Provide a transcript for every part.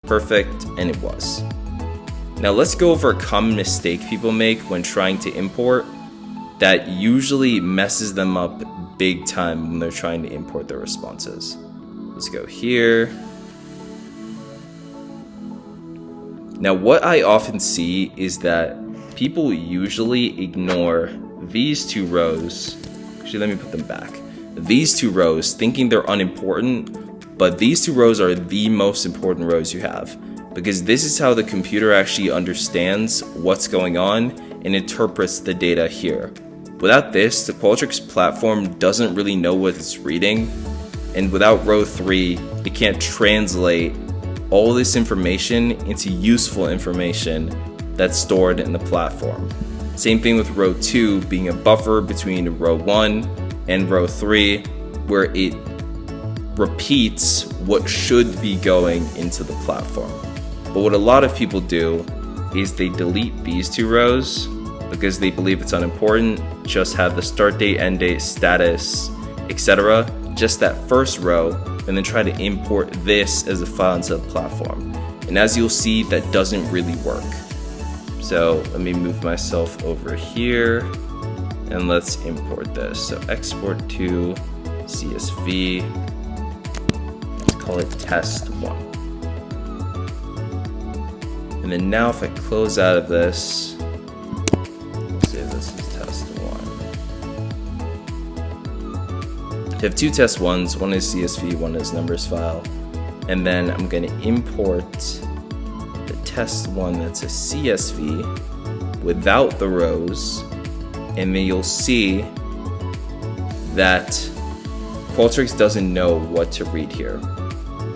Perfect, and it was. Now let's go over a common mistake people make when trying to import that usually messes them up big time when they're trying to import their responses. Let's go here. Now what I often see is that people usually ignore these two rows. Actually, let me put them back. These two rows, thinking they're unimportant, but these two rows are the most important rows you have, because this is how the computer actually understands what's going on and interprets the data here. Without this, the Qualtrics platform doesn't really know what it's reading, and without row 3, it can't translate all this information into useful information that's stored in the platform. Same thing with row 2 being a buffer between row 1 and row 3, where it repeats what should be going into the platform. But what a lot of people do is they delete these two rows because they believe it's unimportant, just have the start date, end date, status, etc. Just that first row, and then try to import this as a file into the platform. And as you'll see, that doesn't really work. So let me move myself over here and let's import this. So export to CSV, let's call it test1. And then now if I close out of this, let's say this is test1. I have two test1s, one is CSV, one is numbers file. And then I'm gonna import the test1 that's a CSV without the rows. And then you'll see that Qualtrics doesn't know what to read here.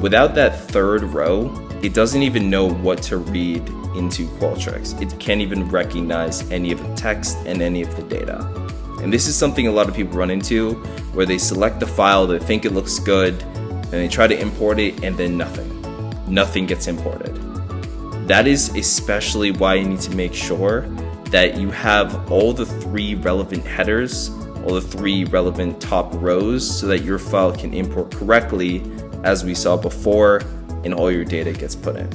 Without that third row, it doesn't even know what to read into Qualtrics. It can't even recognize any of the text and any of the data. And this is something a lot of people run into, where they select the file, they think it looks good, and they try to import it, and then nothing gets imported. That is especially why you need to make sure that you have all the 3 relevant headers, all the 3 relevant top rows, so that your file can import correctly, as we saw before, and all your data gets put in.